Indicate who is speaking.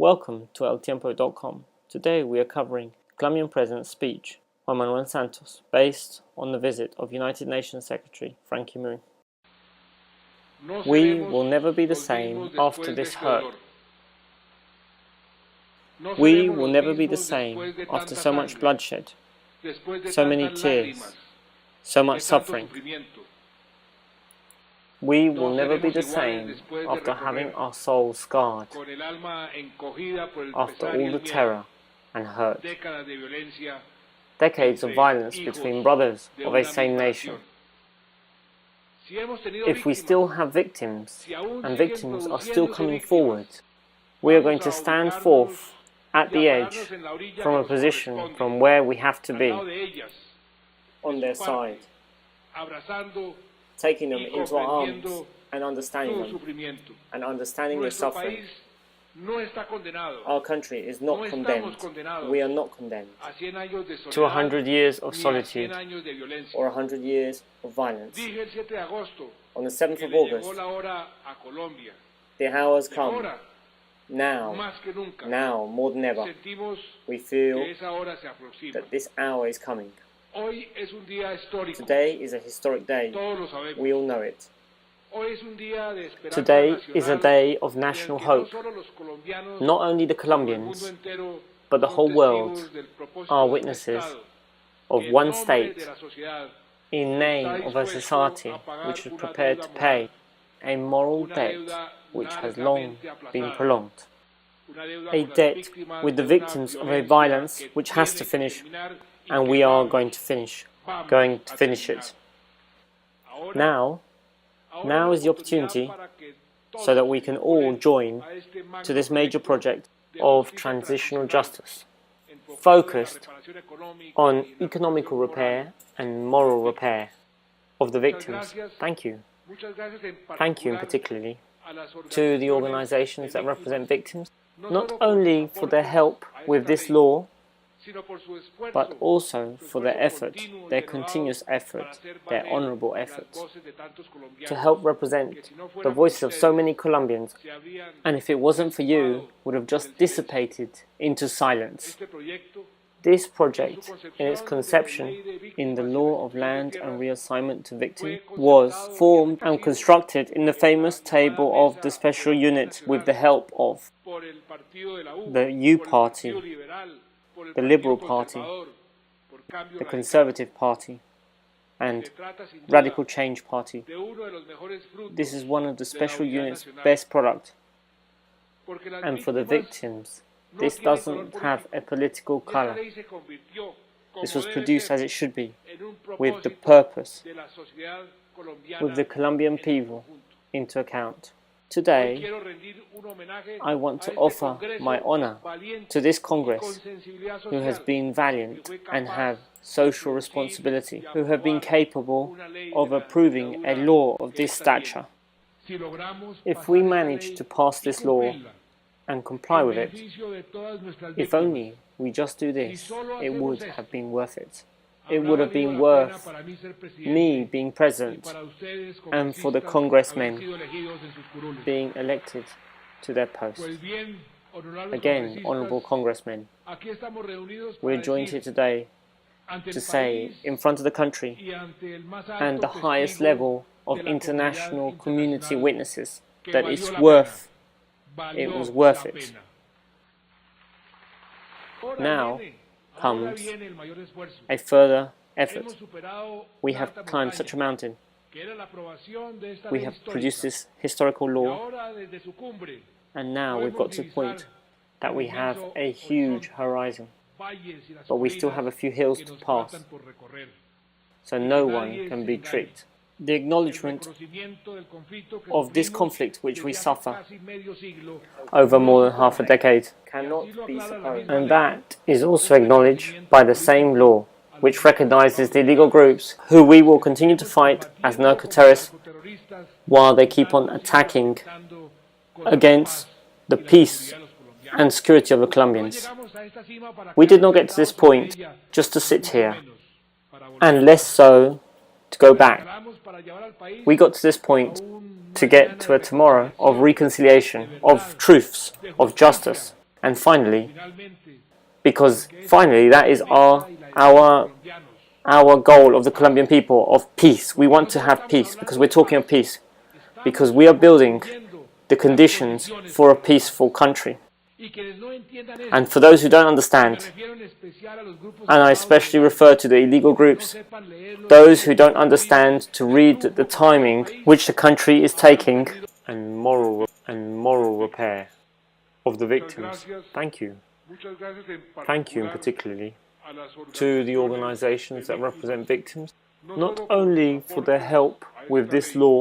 Speaker 1: Welcome to eltiempo.com. Today we are covering Colombian President's speech, Juan Manuel Santos, based on the visit of United Nations Secretary Frankie Moon. We will never be the same after this hurt. We will never be the same after so much bloodshed, so many tears, so much suffering. We will never be the same after having our souls scarred, after all the terror and hurt, decades of violence between brothers of a same nation. If we still have victims, and victims are still coming forward, we are going to stand forth at the edge from a position from where we have to be, on their side, taking them into our arms and understanding them, and understanding their suffering. Our country is not condemned. We are not condemned to 100 years of solitude or 100 years of violence. On the 7th of August, the hour has come. Now, more than ever, we feel that this hour is coming. Today is a historic day. We all know it. Today is a day of national hope. Not only the Colombians, but the whole world are witnesses of one state in name of a society which is prepared to pay a moral debt which has long been prolonged. A debt with the victims of a violence which has to finish, and we are going to finish it. Now is the opportunity so that we can all join to this major project of transitional justice, focused on economical repair and moral repair of the victims. Thank you. Thank you, particularly to the organizations that represent victims, not only for their help with this law, but also for their effort, their continuous effort, their honorable efforts, to help represent the voices of so many Colombians, and if it wasn't for you, would have just dissipated into silence. This project, in its conception in the law of land and reassignment to victims, was formed and constructed in the famous table of the special unit with the help of the U Party, the Liberal Party, the Conservative Party, and Radical Change Party. This is one of the special unit's best products. And for the victims, this doesn't have a political color. This was produced as it should be, with the purpose, with the Colombian people into account. Today, I want to offer my honor to this Congress, who has been valiant and have social responsibility, who have been capable of approving a law of this stature. If we manage to pass this law and comply with it, if only we just do this, it would have been worth it. It would have been worth me being president and for the congressmen being elected to their post. Again, honorable congressmen, we're joined here today to say in front of the country and the highest level of international community witnesses that it was worth it. Now comes a further effort. We have climbed such a mountain. We have produced this historical law, and now we've got to the point that we have a huge horizon, but we still have a few hills to pass, so no one can be tricked. The acknowledgement of this conflict which we suffer over more than half a decade cannot be supposed. And that is also acknowledged by the same law which recognizes the illegal groups who we will continue to fight as narco-terrorists while they keep on attacking against the peace and security of the Colombians. We did not get to this point just to sit here, and less so to go back. We got to this point to get to a tomorrow of reconciliation, of truths, of justice, And finally, because finally that is our goal of the Colombian people, of peace. We want to have peace because we're talking of peace, because we are building the conditions for a peaceful country. And for those who don't understand, and I especially refer to the illegal groups, those who don't understand to read the timing which the country is taking, and moral repair of the victims. Thank you. Thank you, particularly to the organizations that represent victims, not only for their help with this law,